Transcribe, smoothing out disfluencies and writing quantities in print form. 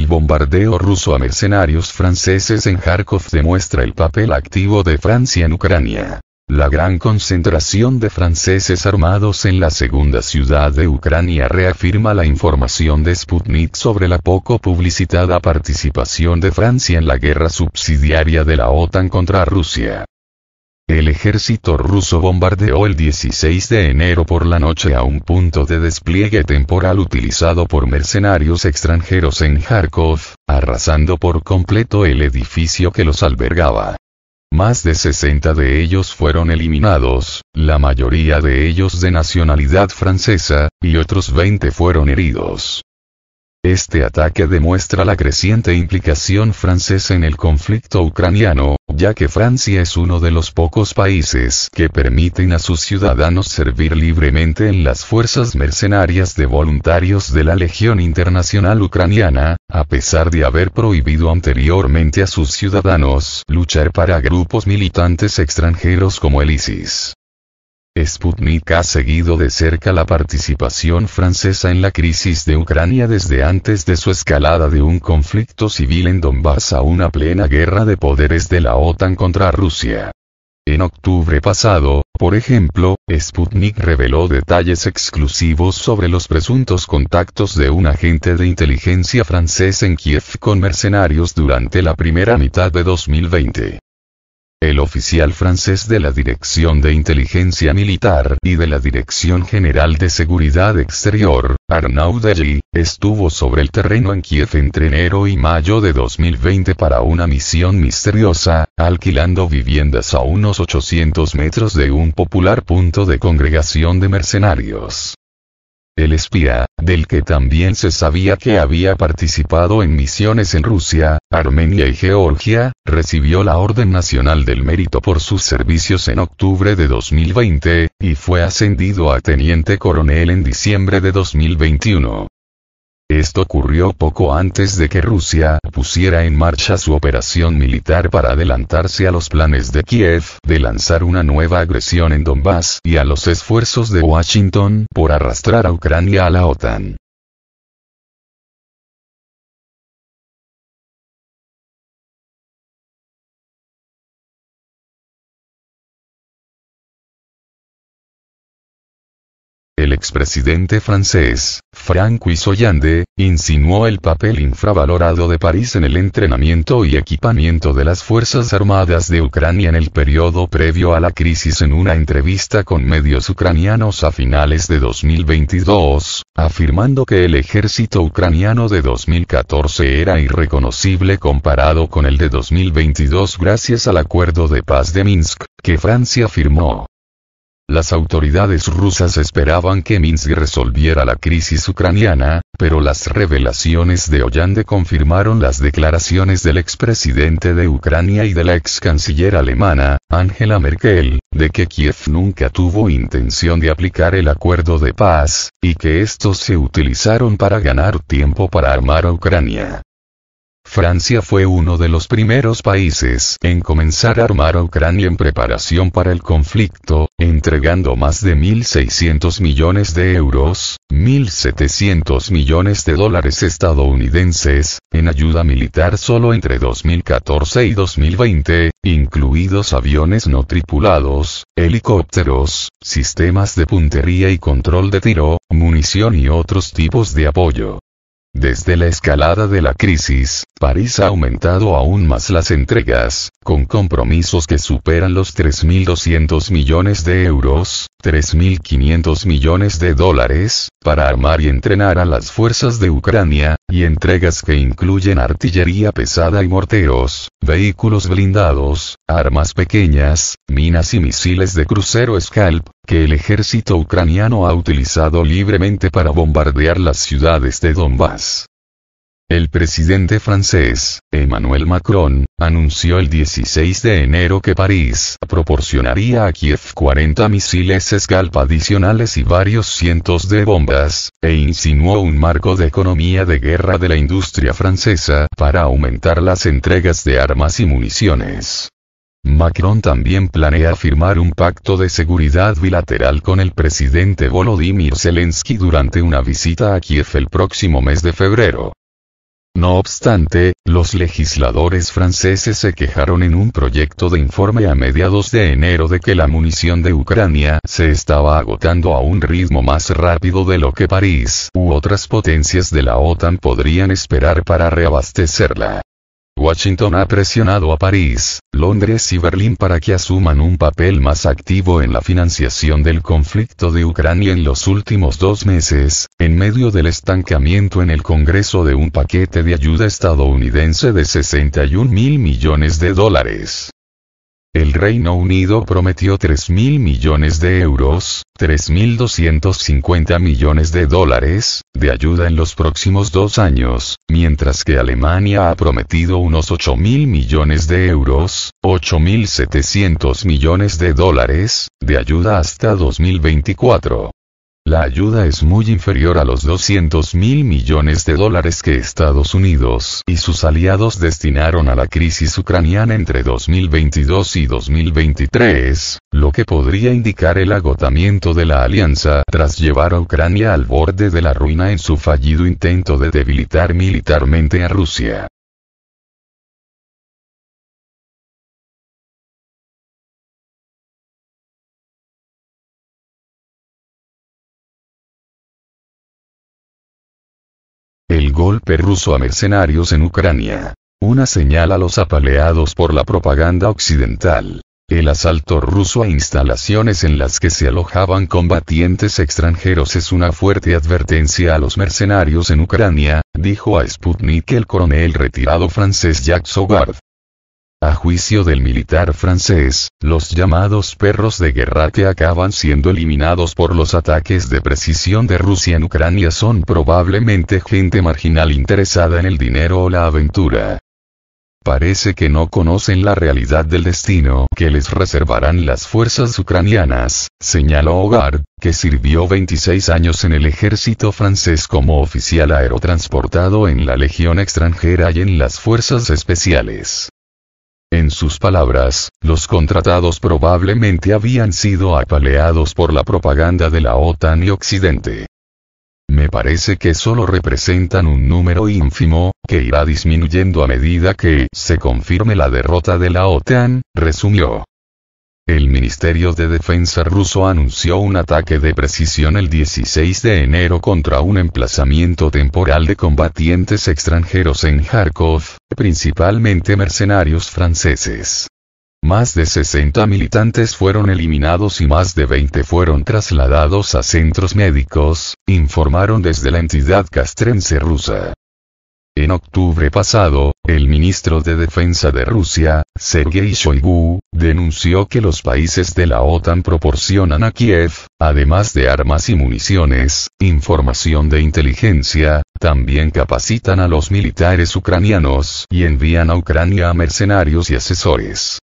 El bombardeo ruso a mercenarios franceses en Kharkov demuestra el papel activo de Francia en Ucrania. La gran concentración de franceses armados en la segunda ciudad de Ucrania reafirma la información de Sputnik sobre la poco publicitada participación de Francia en la guerra subsidiaria de la OTAN contra Rusia. El ejército ruso bombardeó el 16 de enero por la noche a un punto de despliegue temporal utilizado por mercenarios extranjeros en Kharkov, arrasando por completo el edificio que los albergaba. Más de 60 de ellos fueron eliminados, la mayoría de ellos de nacionalidad francesa, y otros 20 fueron heridos. Este ataque demuestra la creciente implicación francesa en el conflicto ucraniano, ya que Francia es uno de los pocos países que permiten a sus ciudadanos servir libremente en las fuerzas mercenarias de voluntarios de la Legión Internacional Ucraniana, a pesar de haber prohibido anteriormente a sus ciudadanos luchar para grupos militantes extranjeros como el ISIS. Sputnik ha seguido de cerca la participación francesa en la crisis de Ucrania desde antes de su escalada de un conflicto civil en Donbass a una plena guerra de poderes de la OTAN contra Rusia. En octubre pasado, por ejemplo, Sputnik reveló detalles exclusivos sobre los presuntos contactos de un agente de inteligencia francés en Kiev con mercenarios durante la primera mitad de 2020. El oficial francés de la Dirección de Inteligencia Militar y de la Dirección General de Seguridad Exterior, Arnaud Dely, estuvo sobre el terreno en Kiev entre enero y mayo de 2020 para una misión misteriosa, alquilando viviendas a unos 800 metros de un popular punto de congregación de mercenarios. El espía, del que también se sabía que había participado en misiones en Rusia, Armenia y Georgia, recibió la Orden Nacional del Mérito por sus servicios en octubre de 2020, y fue ascendido a teniente coronel en diciembre de 2021. Esto ocurrió poco antes de que Rusia pusiera en marcha su operación militar para adelantarse a los planes de Kiev de lanzar una nueva agresión en Donbass y a los esfuerzos de Washington por arrastrar a Ucrania a la OTAN. El expresidente francés, François Hollande, insinuó el papel infravalorado de París en el entrenamiento y equipamiento de las Fuerzas Armadas de Ucrania en el periodo previo a la crisis en una entrevista con medios ucranianos a finales de 2022, afirmando que el ejército ucraniano de 2014 era irreconocible comparado con el de 2022 gracias al acuerdo de paz de Minsk, que Francia firmó. Las autoridades rusas esperaban que Minsk resolviera la crisis ucraniana, pero las revelaciones de Hollande confirmaron las declaraciones del expresidente de Ucrania y de la ex canciller alemana, Angela Merkel, de que Kiev nunca tuvo intención de aplicar el acuerdo de paz, y que estos se utilizaron para ganar tiempo para armar a Ucrania. Francia fue uno de los primeros países en comenzar a armar a Ucrania en preparación para el conflicto, entregando más de 1.600 millones de euros, 1.700 millones de dólares estadounidenses, en ayuda militar solo entre 2014 y 2020, incluidos aviones no tripulados, helicópteros, sistemas de puntería y control de tiro, munición y otros tipos de apoyo. Desde la escalada de la crisis, París ha aumentado aún más las entregas, con compromisos que superan los 3.200 millones de euros, 3.500 millones de dólares, para armar y entrenar a las fuerzas de Ucrania, y entregas que incluyen artillería pesada y morteros, vehículos blindados, armas pequeñas, minas y misiles de crucero Scalp, que el ejército ucraniano ha utilizado libremente para bombardear las ciudades de Donbass. El presidente francés, Emmanuel Macron, anunció el 16 de enero que París proporcionaría a Kiev 40 misiles Scalp adicionales y varios cientos de bombas, e insinuó un marco de economía de guerra de la industria francesa para aumentar las entregas de armas y municiones. Macron también planea firmar un pacto de seguridad bilateral con el presidente Volodymyr Zelensky durante una visita a Kiev el próximo mes de febrero. No obstante, los legisladores franceses se quejaron en un proyecto de informe a mediados de enero de que la munición de Ucrania se estaba agotando a un ritmo más rápido de lo que París u otras potencias de la OTAN podrían esperar para reabastecerla. Washington ha presionado a París, Londres y Berlín para que asuman un papel más activo en la financiación del conflicto de Ucrania en los últimos 2 meses, en medio del estancamiento en el Congreso de un paquete de ayuda estadounidense de $61.000 millones. El Reino Unido prometió 3.000 millones de euros, $3.250 millones, de ayuda en los próximos 2 años, mientras que Alemania ha prometido unos 8.000 millones de euros, $8.700 millones, de ayuda hasta 2024. La ayuda es muy inferior a los $200.000 millones que Estados Unidos y sus aliados destinaron a la crisis ucraniana entre 2022 y 2023, lo que podría indicar el agotamiento de la alianza tras llevar a Ucrania al borde de la ruina en su fallido intento de debilitar militarmente a Rusia. El golpe ruso a mercenarios en Ucrania. Una señal a los apaleados por la propaganda occidental. El asalto ruso a instalaciones en las que se alojaban combatientes extranjeros es una fuerte advertencia a los mercenarios en Ucrania, dijo a Sputnik el coronel retirado francés Jacques Hoggard. A juicio del militar francés, los llamados perros de guerra que acaban siendo eliminados por los ataques de precisión de Rusia en Ucrania son probablemente gente marginal interesada en el dinero o la aventura. Parece que no conocen la realidad del destino que les reservarán las fuerzas ucranianas, señaló Hoggard, que sirvió 26 años en el ejército francés como oficial aerotransportado en la Legión extranjera y en las fuerzas especiales. En sus palabras, los contratados probablemente habían sido apaleados por la propaganda de la OTAN y Occidente. Me parece que solo representan un número ínfimo, que irá disminuyendo a medida que se confirme la derrota de la OTAN, resumió. El Ministerio de Defensa ruso anunció un ataque de precisión el 16 de enero contra un emplazamiento temporal de combatientes extranjeros en Kharkov, principalmente mercenarios franceses. Más de 60 militantes fueron eliminados y más de 20 fueron trasladados a centros médicos, informaron desde la entidad castrense rusa. En octubre pasado, el ministro de Defensa de Rusia, Sergei Shoigu, denunció que los países de la OTAN proporcionan a Kiev, además de armas y municiones, información de inteligencia, también capacitan a los militares ucranianos y envían a Ucrania a mercenarios y asesores.